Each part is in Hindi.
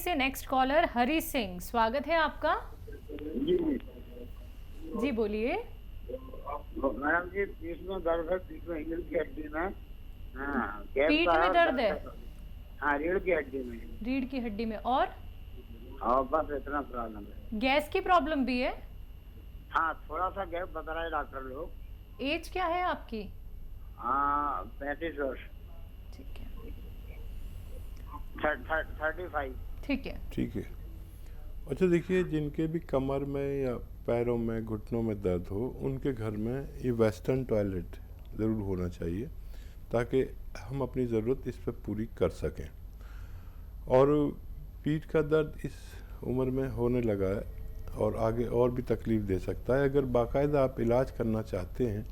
से नेक्स्ट कॉलर हरी सिंह, स्वागत है आपका। जी जी बोलिए। मैडम जी, पीठ में दर्द है, पीठ में रीढ़ की हड्डी में। हाँ, पीठ में दर्द है? हाँ, रीढ़ की हड्डी में। रीढ़ की हड्डी में और बस इतना प्रॉब्लम है। गैस की प्रॉब्लम भी है? हाँ, थोड़ा सा गैप बता रहे डॉक्टर लोग। एज क्या है आपकी? 35 वर्ष। ठीक है 35। ठीक है। ठीक है। अच्छा देखिए, जिनके भी कमर में या पैरों में घुटनों में दर्द हो, उनके घर में ये वेस्टर्न टॉयलेट ज़रूर होना चाहिए ताकि हम अपनी ज़रूरत इस पर पूरी कर सकें। और पीठ का दर्द इस उम्र में होने लगा है और आगे और भी तकलीफ़ दे सकता है। अगर बाकायदा आप इलाज करना चाहते हैं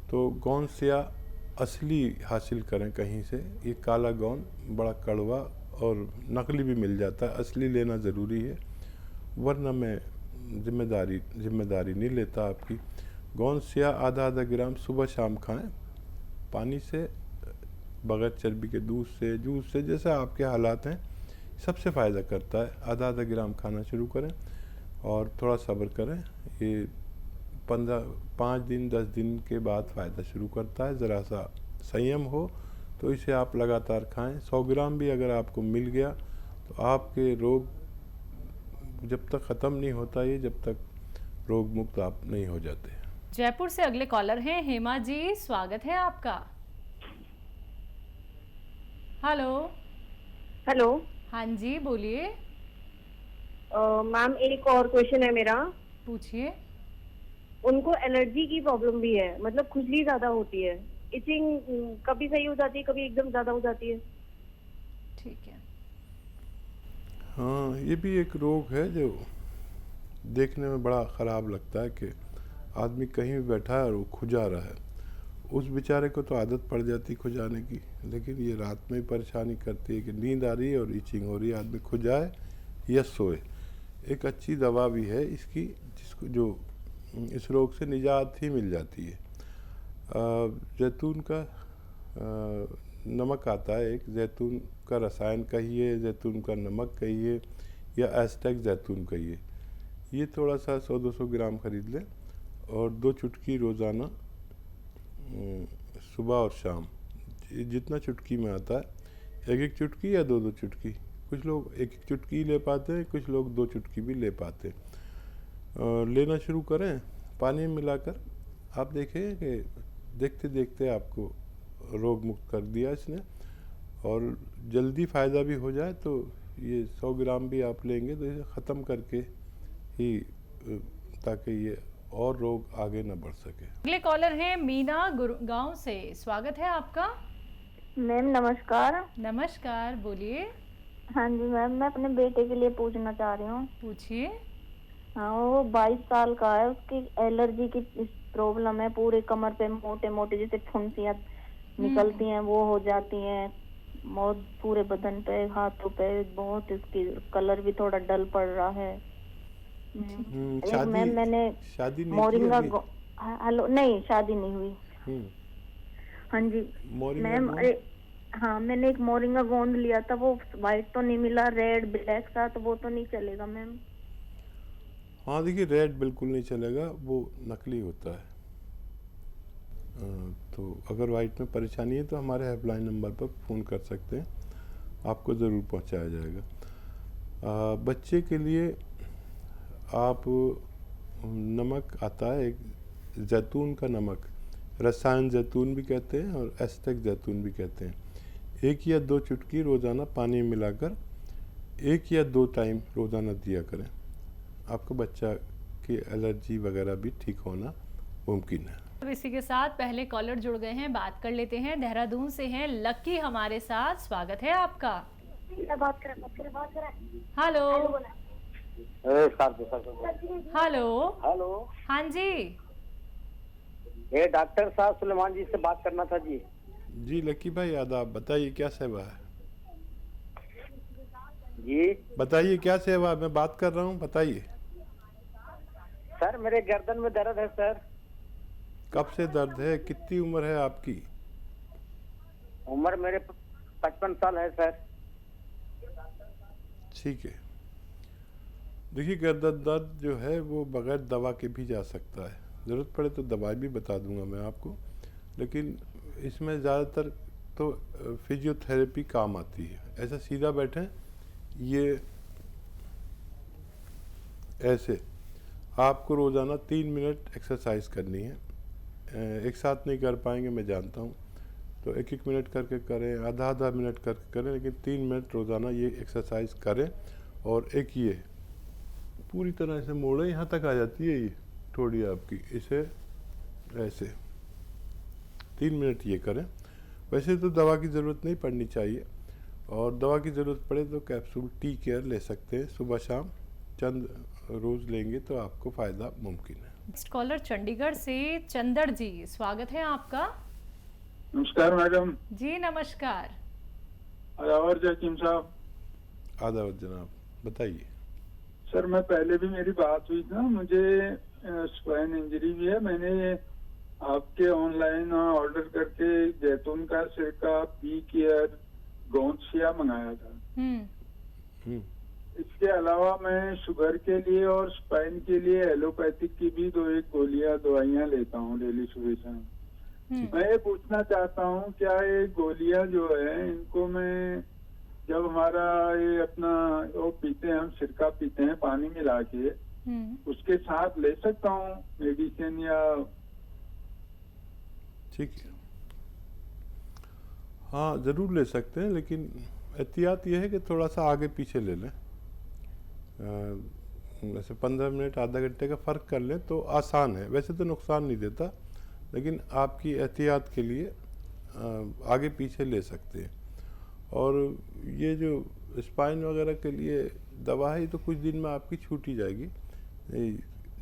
तो गोंद सिया असली हासिल करें कहीं से। ये काला गोंद बड़ा कड़वा और नकली भी मिल जाता है, असली लेना ज़रूरी है, वरना मैं जिम्मेदारी नहीं लेता आपकी। गोंद सिया आधा ग्राम सुबह शाम खाएं, पानी से, बगैर चर्बी के दूध से, जूस से, जैसा आपके हालात हैं, सबसे फ़ायदा करता है। आधा ग्राम खाना शुरू करें और थोड़ा सब्र करें। ये 5 दिन 10 दिन के बाद फ़ायदा शुरू करता है। ज़रा सा संयम हो तो इसे आप लगातार खाएं। 100 ग्राम भी अगर आपको मिल गया तो आपके रोग जब तक ख़त्म नहीं होता, ये जब तक रोग मुक्त आप नहीं हो जाते। जयपुर से अगले कॉलर हैं हेमा जी, स्वागत है आपका। हेलो। हेलो। हाँ जी बोलिए। मैम एक और क्वेश्चन है मेरा। पूछिए। उनको एलर्जी की प्रॉब्लम भी है, मतलब खुजली ज्यादा होती है, इचिंग कभी सही हो जाती है, कभी एकदम ज्यादा हो जाती है। ठीक है। हाँ, ये भी एक रोग है जो देखने में बड़ा ख़राब लगता है कि आदमी कहीं भी बैठा है और वो खुजा रहा है। उस बेचारे को तो आदत पड़ जाती खुजाने की, लेकिन ये रात में ही परेशानी करती है कि नींद आ रही है और ईचिंग हो रही है, आदमी खुजाए या सोए। एक अच्छी दवा भी है इसकी, जिसको जो इस रोग से निजात ही मिल जाती है। जैतून का नमक आता है, एक जैतून का रसायन कहिए, जैतून का नमक कहिए या एस्टेक जैतून कहिए। ये थोड़ा सा 100-200 ग्राम खरीद लें और 2 चुटकी रोज़ाना सुबह और शाम, जितना चुटकी में आता है, 1-1 चुटकी या 2-2 चुटकी। कुछ लोग 1-1 चुटकी ले पाते हैं, कुछ लोग 2 चुटकी भी ले पाते हैं। लेना शुरू करें पानी में मिलाकर। आप देखें कि देखते देखते आपको रोग मुक्त कर दिया इसने, और जल्दी फ़ायदा भी हो जाए तो ये 100 ग्राम भी आप लेंगे तो इसे ख़त्म करके ही, ताकि ये और रोग आगे न बढ़ सके। अगले कॉलर हैं मीना गुड़गांव से, स्वागत है आपका। मैम नमस्कार। नमस्कार, बोलिए। हाँ जी मैम, मैं अपने बेटे के लिए पूछना चाह रही हूँ। पूछिए। हाँ, वो 22 साल का है, उसकी एलर्जी की प्रॉब्लम है, पूरे कमर पे मोटे मोटे जैसे फुंसियाँ निकलती हैं वो हो जाती हैं, बहुत पूरे बदन पे, हाथों पे बहुत, इसकी कलर भी थोड़ा डल पड़ रहा है। मैम मैंने शादी मोरिंगा हेलो, नहीं शादी नहीं हुई। हाँ जी मैम, हाँ मैंने एक मोरिंगा गोंद लिया था, वो वाइट तो नहीं मिला, रेड ब्लैक था, तो वो तो नहीं चलेगा मैम? हाँ देखिए, रेड बिल्कुल नहीं चलेगा, वो नकली होता है। तो अगर वाइट में परेशानी है तो हमारे हेल्पलाइन नंबर पर फ़ोन कर सकते हैं, आपको ज़रूर पहुंचाया जाएगा। बच्चे के लिए आप नमक आता है एक, जैतून का नमक, रसायन जैतून भी कहते हैं और एस्टेक जैतून भी कहते हैं। 1 या 2 चुटकी रोज़ाना पानी में मिलाकर 1 या 2 टाइम रोज़ाना दिया करें। आपका बच्चा की एलर्जी वगैरह भी ठीक होना मुमकिन है। अब इसी के साथ पहले कॉलर जुड़ गए हैं, बात कर लेते हैं। देहरादून से हैं लक्की हमारे साथ, स्वागत है आपका। हेलो। हेलो। हेलो। हाँ जी। ये डॉक्टर साहब सुलेमान जी से बात करना था जी। जी लक्की भाई, आदाब, बताइए क्या सेवा है? जी बताइए क्या सेवा, मैं बात कर रहा हूँ, बताइए। सर, मेरे गर्दन में दर्द है सर। कब से दर्द है? कितनी उम्र है आपकी? उम्र मेरे 55 साल है सर। ठीक है। देखिए गर्दन दर्द जो है वो बगैर दवा के भी जा सकता है, ज़रूरत पड़े तो दवाई भी बता दूंगा मैं आपको, लेकिन इसमें ज़्यादातर तो फिजियोथेरेपी काम आती है। ऐसा सीधा बैठें, ये ऐसे आपको रोज़ाना 3 मिनट एक्सरसाइज करनी है। एक साथ नहीं कर पाएंगे मैं जानता हूँ, तो एक एक मिनट करके करें, आधा आधा मिनट करके करें, लेकिन 3 मिनट रोज़ाना ये एक्सरसाइज करें। और एक ये पूरी तरह से मोड़े, यहाँ तक आ जाती है ये थोड़ी आपकी, इसे ऐसे 3 मिनट ये करें। वैसे तो दवा की ज़रूरत नहीं पड़नी चाहिए, और दवा की ज़रूरत पड़े तो कैप्सूल टी केयर ले सकते हैं, सुबह शाम चंद रोज़ लेंगे तो आपको फ़ायदा मुमकिन है। नेक्स्ट कॉलर चंडीगढ़ से चंदड़ जी, स्वागत है आपका। नमस्कार मैडम। जी नमस्कार। और जकीम साहब। आदाब जनाब, बताइए। सर मैं पहले भी मेरी बात हुई थी ना, मुझे स्पाइन इंजरी भी है। मैंने आपके ऑनलाइन ऑर्डर करके जैतून का सिरका, पी केयर, गोंदसिया मंगाया था। हम्म, इसके अलावा मैं शुगर के लिए और स्पाइन के लिए एलोपैथिक की भी 2-1 दवाइयाँ लेता हूँ डेली सुबह शाम। मैं ये पूछना चाहता हूँ, क्या ये गोलियां जो है इनको मैं जब हमारा ये अपना वो पीते हैं, हम सिरका पीते हैं पानी मिला के, उसके साथ ले सकता हूँ मेडिसिन या? ठीक है, हाँ ज़रूर ले सकते हैं, लेकिन एहतियात ये है कि थोड़ा सा आगे पीछे ले लें। वैसे 15 मिनट आधा घंटे का फ़र्क कर लें तो आसान है, वैसे तो नुकसान नहीं देता, लेकिन आपकी एहतियात के लिए आगे पीछे ले सकते हैं। और ये जो स्पाइन वगैरह के लिए दवा है, तो कुछ दिन में आपकी छूट ही जाएगी।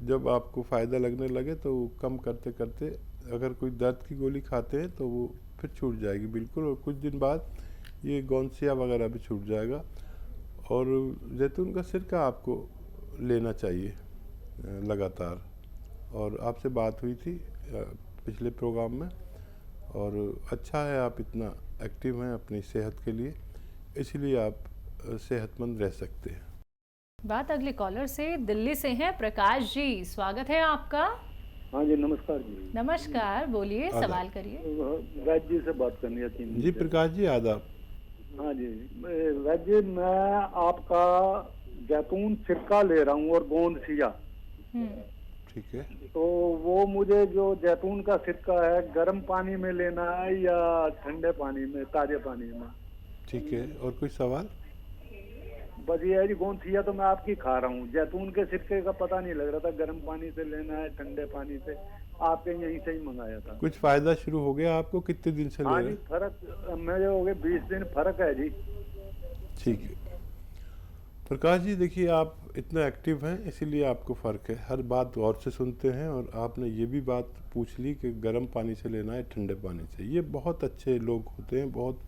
जब आपको फ़ायदा लगने लगे तो कम करते करते अगर कोई दर्द की गोली खाते हैं तो वो फिर छूट जाएगी बिल्कुल, और कुछ दिन बाद ये गोंदसिया वगैरह भी छूट जाएगा। और जैतून का सिरका आपको लेना चाहिए लगातार। और आपसे बात हुई थी पिछले प्रोग्राम में, और अच्छा है आप इतना एक्टिव हैं अपनी सेहत के लिए, इसीलिए आप सेहतमंद रह सकते हैं। बात अगले कॉलर से दिल्ली से हैं प्रकाश जी, स्वागत है आपका। हाँ जी नमस्कार जी। नमस्कार, बोलिए, सवाल करिए। वैद्य जी से बात करनी थी जी प्रकाश जी, आदाब। हाँ जी वैद्य जी, मैं आपका जैतून सिरका ले रहा हूँ और गोंदसिया। ठीक है, तो वो मुझे जो जैतून का सिरका है गर्म पानी में लेना है या ठंडे पानी में, ताजे पानी में? ठीक है, और कोई सवाल? बस ये है जी, गोंदसिया तो मैं आपकी खा रहा हूँ, जैतून के सिरके का पता नहीं लग रहा था गर्म पानी से लेना है ठंडे पानी से, आपके यहीं से ही मंगाया था। कुछ फायदा शुरू हो गया आपको? कितने दिन से ले रहे हैं? फर्क मेरे हो गए 20 दिन फर्क है जी। ठीक है प्रकाश जी, देखिए आप इतना एक्टिव हैं इसीलिए आपको फ़र्क है, हर बात गौर से सुनते हैं, और आपने ये भी बात पूछ ली कि गर्म पानी से लेना है ठंडे पानी से। ये बहुत अच्छे लोग होते हैं, बहुत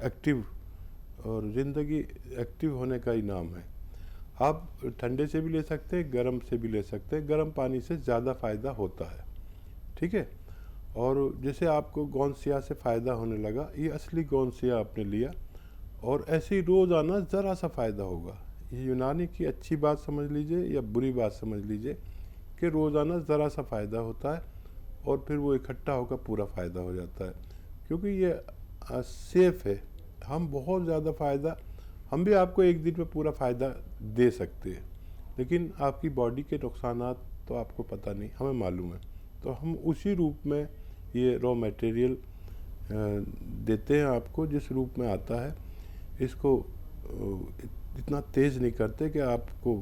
एक्टिव, और ज़िंदगी एक्टिव होने का ही नाम है। आप ठंडे से भी ले सकते हैं, गर्म से भी ले सकते हैं, गर्म पानी से ज़्यादा फ़ायदा होता है। ठीक है, और जैसे आपको गोंदसिया से फ़ायदा होने लगा, ये असली गोंदसिया आपने लिया, और ऐसे ही रोज़ाना ज़रा सा फ़ायदा होगा। ये यूनानी की अच्छी बात समझ लीजिए या बुरी बात समझ लीजिए कि रोज़ाना ज़रा सा फ़ायदा होता है, और फिर वो इकट्ठा होकर पूरा फ़ायदा हो जाता है, क्योंकि ये सेफ़ है। हम बहुत ज़्यादा फ़ायदा, हम भी आपको एक दिन में पूरा फ़ायदा दे सकते हैं, लेकिन आपकी बॉडी के नुकसानात तो आपको पता नहीं, हमें मालूम है। तो हम उसी रूप में ये रॉ मटेरियल देते हैं आपको, जिस रूप में आता है। इसको इतना तेज़ नहीं करते कि आपको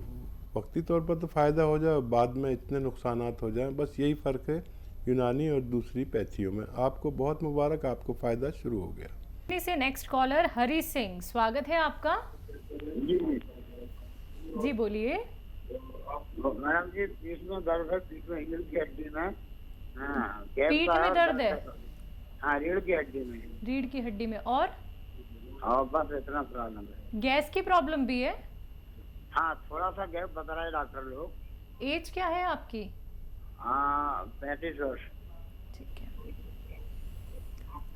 वक्ती तौर पर तो फ़ायदा हो जाए, बाद में इतने नुकसानात हो जाएं। बस यही फ़र्क है यूनानी और दूसरी पैथियों में। आपको बहुत मुबारक, आपको फ़ायदा शुरू हो गया। से नेक्स्ट कॉलर हरी सिंह, स्वागत है आपका। जी बोलिए। मैडम जी, पीठ में दर्द है, पीठ में रीढ़ की हड्डी में। हाँ, पीठ में दर्द है? हाँ, रीढ़ की हड्डी में। रीढ़ की हड्डी में, और बस इतना प्रॉब्लम है। गैस की प्रॉब्लम भी है? हाँ, थोड़ा सा गैस बता रहा है डॉक्टर लोग। एज क्या है आपकी? 35 वर्ष। ठीक है,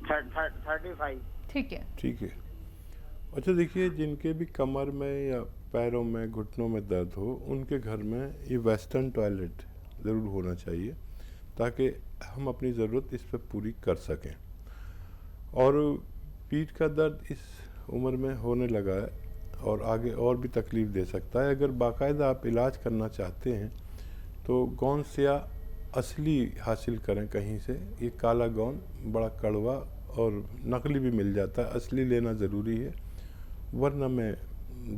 35। ठीक है। ठीक है, अच्छा देखिए, जिनके भी कमर में या पैरों में घुटनों में दर्द हो, उनके घर में ये वेस्टर्न टॉयलेट ज़रूर होना चाहिए ताकि हम अपनी ज़रूरत इस पर पूरी कर सकें। और पीठ का दर्द इस उम्र में होने लगा है और आगे और भी तकलीफ़ दे सकता है। अगर बाकायदा आप इलाज करना चाहते हैं तो गोंद सिया असली हासिल करें कहीं से। ये काला गोंद बड़ा कड़वा और नकली भी मिल जाता है, असली लेना ज़रूरी है, वरना मैं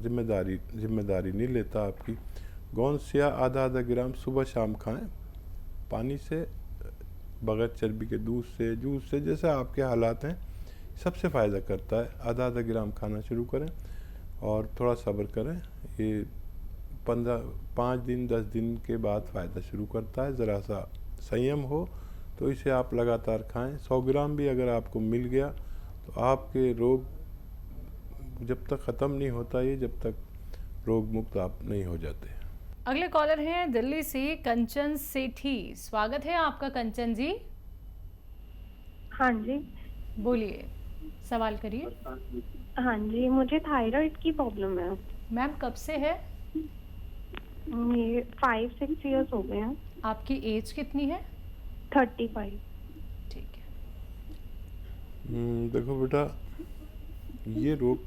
जिम्मेदारी नहीं लेता आपकी। गोंद सिया आधा ग्राम सुबह शाम खाएं, पानी से, बगैर चर्बी के दूध से, जूस से, जैसे आपके हालात हैं, सबसे फ़ायदा करता है। आधा ग्राम खाना शुरू करें और थोड़ा सब्र करें। ये 5 दिन 10 दिन के बाद फ़ायदा शुरू करता है। ज़रा सा संयम हो तो इसे आप लगातार खाएं। 100 ग्राम भी अगर आपको मिल गया तो आपके रोग जब तक ख़त्म नहीं होता, ये जब तक रोग मुक्त आप नहीं हो जाते। अगले कॉलर हैं दिल्ली से कंचन सेठी। स्वागत है आपका कंचन जी। हाँ जी, बोलिए, सवाल करिए। हाँ जी, मुझे थायराइड की प्रॉब्लम है। मैम कब से है? ये 5-6 इयर्स हो गए हैं। आपकी एज कितनी है? 35। ठीक है। देखो बेटा, ये रोग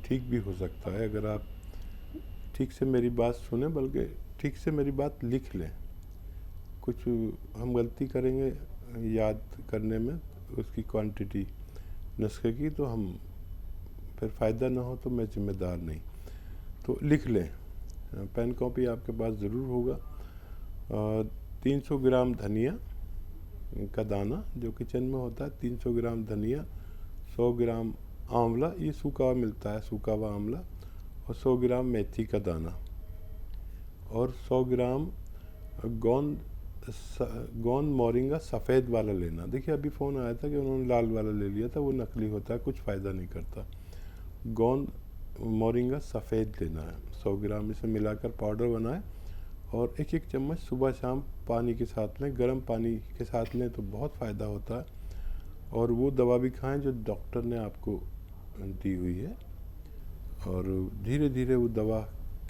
ठीक भी हो सकता है अगर आप ठीक से मेरी बात सुने, बल्कि ठीक से मेरी बात लिख लें। कुछ हम गलती करेंगे याद करने में उसकी क्वांटिटी नुस्खे की, तो हम फिर फ़ायदा ना हो तो मैं जिम्मेदार नहीं। तो लिख लें, पेन कॉपी आपके पास ज़रूर होगा। 300 ग्राम धनिया का दाना जो किचन में होता है, 300 ग्राम धनिया, 100 ग्राम आंवला, ये सूखा हुआ मिलता है, सूखा हुआ आंवला, और 100 ग्राम मेथी का दाना, और 100 ग्राम गोंद मोरिंगा सफ़ेद वाला लेना। देखिए अभी फ़ोन आया था कि उन्होंने लाल वाला ले लिया था, वो नकली होता है, कुछ फ़ायदा नहीं करता। गोंद मोरिंगा सफ़ेद लेना है, 100 ग्राम इसे मिलाकर पाउडर बनाएं और 1-1 चम्मच सुबह शाम पानी के साथ लें। गर्म पानी के साथ लें तो बहुत फ़ायदा होता है। और वो दवा भी खाएं जो डॉक्टर ने आपको दी हुई है, और धीरे धीरे वो दवा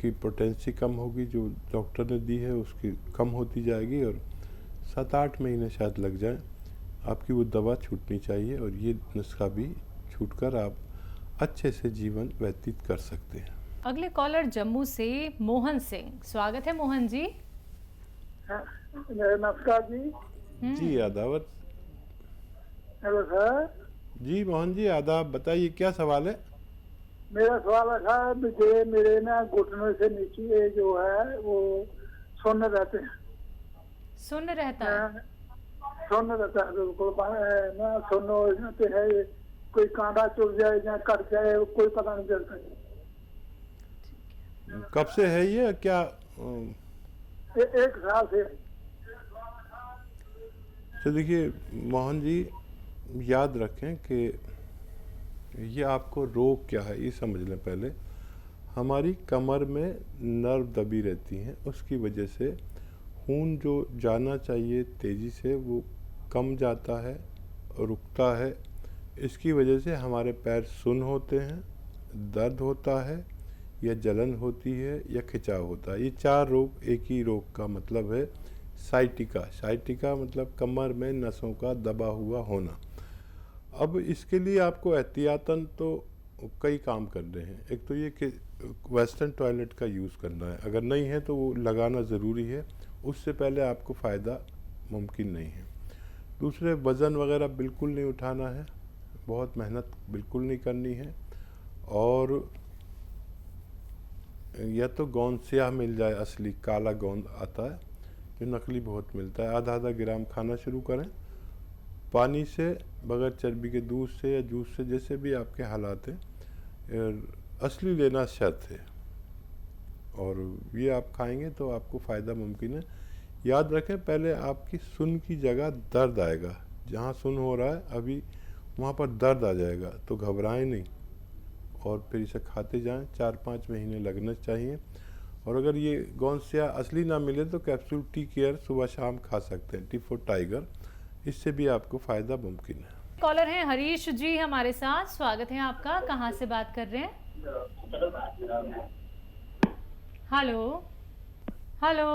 की पोटेंसी कम होगी जो डॉक्टर ने दी है, उसकी कम होती जाएगी, और 7-8 महीने शायद लग जाएं, आपकी वो दवा छूटनी चाहिए और ये नुस्खा भी छूटकर आप अच्छे से जीवन व्यतीत कर सकते हैं। अगले कॉलर जम्मू से मोहन सिंह। स्वागत है मोहन जी। नमस्कार जी। जी आदाब। Hello sir. जी मोहन जी आदाब, बताइए क्या सवाल है? मेरा सवाल है मुझे, मेरे ना घुटनों से नीचे जो है वो सुन्न रहते हैं। सुन्न रहता है? सुन्न रहता है बिल्कुल ना, सुन्न हो जाते हैं, कोई कांटा चुभ जाए या कट जाए, कोई पता नहीं चलता। कब से है ये, क्या? 1 साल से। तो देखिए मोहन जी, याद रखें कि ये आपको रोग क्या है ये समझ लें पहले। हमारी कमर में नर्व दबी रहती हैं, उसकी वजह से खून जो जाना चाहिए तेज़ी से वो कम जाता है, रुकता है। इसकी वजह से हमारे पैर सुन्न होते हैं, दर्द होता है, या जलन होती है, या खिंचाव होता है। ये 4 रोग एक ही रोग का मतलब है साइटिका। साइटिका मतलब कमर में नसों का दबा हुआ होना। अब इसके लिए आपको एहतियातन तो कई काम करने हैं। एक तो ये कि वेस्टर्न टॉयलेट का यूज़ करना है, अगर नहीं है तो वो लगाना ज़रूरी है, उससे पहले आपको फ़ायदा मुमकिन नहीं है। दूसरे, वज़न वगैरह बिल्कुल नहीं उठाना है, बहुत मेहनत बिल्कुल नहीं करनी है, और या तो गोंद स्याह मिल जाए, असली काला गोंद आता है जो नकली बहुत मिलता है, आधा ग्राम खाना शुरू करें, पानी से, बगैर चर्बी के दूध से या जूस से, जैसे भी आपके हालात हैं। असली लेना शर्त है, और ये आप खाएंगे तो आपको फ़ायदा मुमकिन है। याद रखें, पहले आपकी सुन की जगह दर्द आएगा, जहाँ सुन हो रहा है अभी वहाँ पर दर्द आ जाएगा, तो घबराएं नहीं और फिर इसे खाते जाएं। 4-5 महीने लगना चाहिए। और अगर ये गोंद स्याह असली ना मिले तो कैप्सूल टी केयर सुबह शाम खा सकते हैं, T4 टाइगर, इससे भी आपको फ़ायदा मुमकिन है। कॉलर हैं हरीश जी हमारे साथ, स्वागत है आपका। कहाँ से बात कर रहे हैं? Hello hello.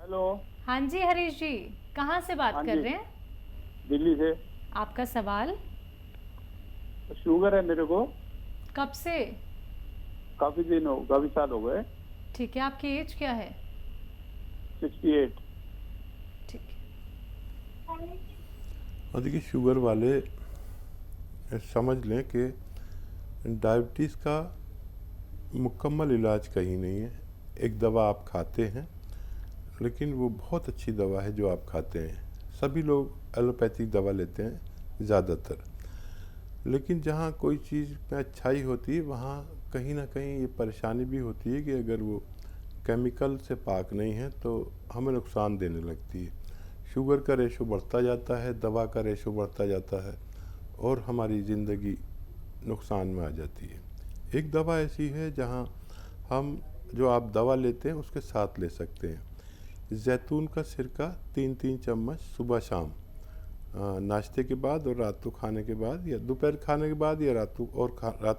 हेलो। हाँ जी हरीश जी, कहाँ से बात कर रहे हैं? दिल्ली से। आपका सवाल? शुगर है मेरे को। कब से? काफी साल हो गए। ठीक है, आपकी एज क्या है? 68। ठीक है। और देखिए शुगर वाले समझ लें कि डायबिटीज़ का मुकम्मल इलाज कहीं नहीं है। एक दवा आप खाते हैं, लेकिन वो बहुत अच्छी दवा है जो आप खाते हैं। सभी लोग एलोपैथिक दवा लेते हैं ज़्यादातर, लेकिन जहाँ कोई चीज़ में अच्छाई होती है वहाँ कहीं ना कहीं ये परेशानी भी होती है कि अगर वो केमिकल से पाक नहीं है तो हमें नुकसान देने लगती है। शुगर का रेशो बढ़ता जाता है, दवा का रेशो बढ़ता जाता है और हमारी ज़िंदगी नुकसान में आ जाती है। एक दवा ऐसी है जहाँ हम जो आप दवा लेते हैं उसके साथ ले सकते हैं। जैतून का सिरका 3-3 चम्मच सुबह शाम नाश्ते के बाद और रात को खाने के बाद, या दोपहर खाने के बाद, या रात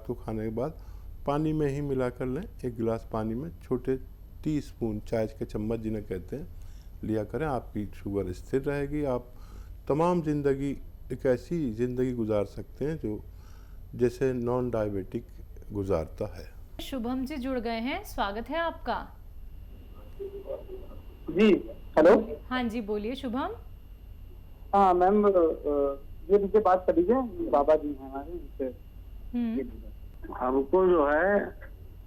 को खाने के बाद पानी में ही मिलाकर लें। एक गिलास पानी में छोटे टीस्पून चाय के चम्मच जिन्हें कहते हैं लिया करें। आपकी शुगर स्थिर रहेगी। आप तमाम ज़िंदगी एक ऐसी ज़िंदगी गुजार सकते हैं जो जैसे नॉन डायबिटिक गुजारता है। शुभम जी जुड़ गए हैं, स्वागत है आपका। जी हेलो। हाँ जी बोलिए शुभम। हाँ मैम, ये मुझे बात कर लीजिए, बाबा जी हैं हमारे उनसे। हमको जो है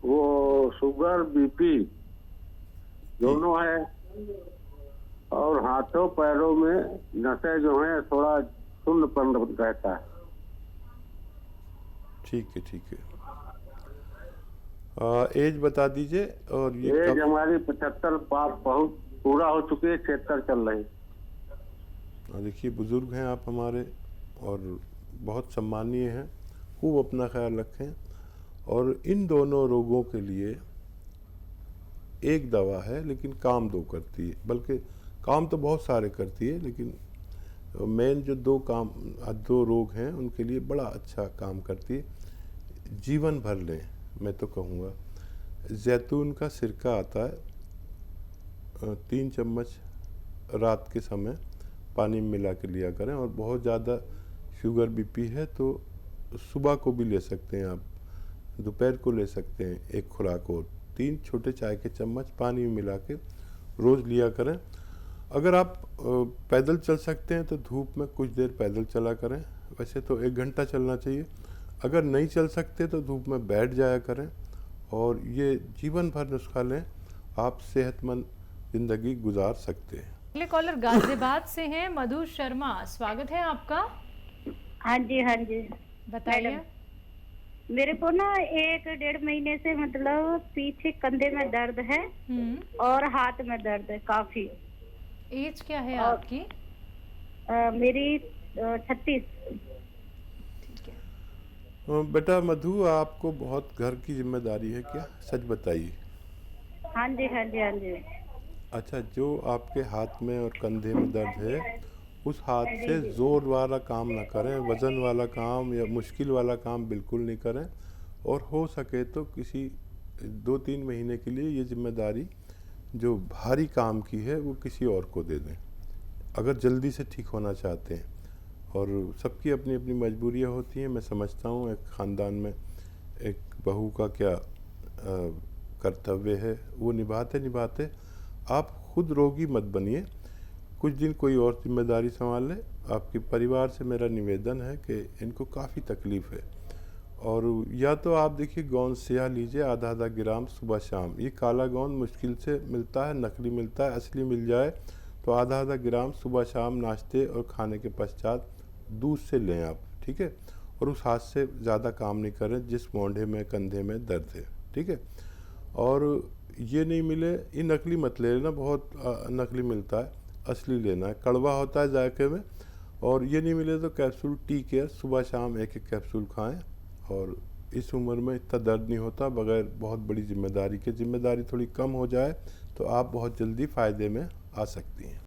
वो शुगर बीपी दोनों है, और हाथों पैरों में नसें जो है थोड़ा सुन्नपन रहता है। ठीक है। एज बता दीजिए। और ये एज हमारी 75 बहुत पूरा हो चुकी है, 76 चल रही। देखिए बुज़ुर्ग हैं आप हमारे और बहुत सम्मानीय हैं। खूब अपना ख्याल रखें। और इन दोनों रोगों के लिए एक दवा है, लेकिन काम दो करती है। बल्कि काम तो बहुत सारे करती है, लेकिन मेन जो दो रोग हैं उनके लिए बड़ा अच्छा काम करती है। जीवन भर लें मैं तो कहूँगा। जैतून का सिरका आता है, 3 चम्मच रात के समय पानी में मिला के लिया करें। और बहुत ज़्यादा शुगर बीपी है तो सुबह को भी ले सकते हैं आप, दोपहर को ले सकते हैं एक खुराक, और 3 छोटे चाय के चम्मच पानी में मिला के रोज़ लिया करें। अगर आप पैदल चल सकते हैं तो धूप में कुछ देर पैदल चला करें। वैसे तो 1 घंटा चलना चाहिए। अगर नहीं चल सकते तो धूप में बैठ जाया करें। और ये जीवन भर नुस्खा लें, आप सेहतमंद ज़िंदगी गुजार सकते हैं। अगले कॉलर गाजियाबाद से हैं, मधु शर्मा, स्वागत है आपका। हाँ जी बताइए। मेरे को ना 1-1.5 महीने से मतलब पीछे कंधे में दर्द है और हाथ में दर्द है काफी। एज क्या है आपकी? मेरी 36। ठीक है। बेटा मधु, आपको बहुत घर की जिम्मेदारी है क्या? सच बताइए। हाँ जी। अच्छा, जो आपके हाथ में और कंधे में दर्द है उस हाथ से ज़ोर वाला काम ना करें, वज़न वाला काम या मुश्किल वाला काम बिल्कुल नहीं करें। और हो सके तो किसी 2-3 महीने के लिए ये जिम्मेदारी जो भारी काम की है वो किसी और को दे दें, अगर जल्दी से ठीक होना चाहते हैं। और सबकी अपनी अपनी मजबूरियाँ होती हैं। मैं समझता हूँ एक ख़ानदान में एक बहू का क्या कर्तव्य है वो निभाते आप खुद रोगी मत बनिए। कुछ दिन कोई और जिम्मेदारी संभाल ले। आपके परिवार से मेरा निवेदन है कि इनको काफ़ी तकलीफ़ है। और या तो आप देखिए गोंद सिया लीजिए आधा ग्राम सुबह शाम। ये काला गोंद मुश्किल से मिलता है, नकली मिलता है। असली मिल जाए तो आधा ग्राम सुबह शाम नाश्ते और खाने के पश्चात दूध से लें आप, ठीक है। और उस हाथ से ज़्यादा काम नहीं करें जिस मोंढे में कंधे में दर्द है, ठीक है। और ये नहीं मिले, ये नकली मत ले लेना, बहुत नकली मिलता है, असली लेना है, कड़वा होता है जायके में। और ये नहीं मिले तो कैप्सूल टी केयर सुबह शाम 1-1 कैप्सूल खाएं। और इस उम्र में इतना दर्द नहीं होता बगैर बहुत बड़ी जिम्मेदारी के। जिम्मेदारी थोड़ी कम हो जाए तो आप बहुत जल्दी फ़ायदे में आ सकती हैं।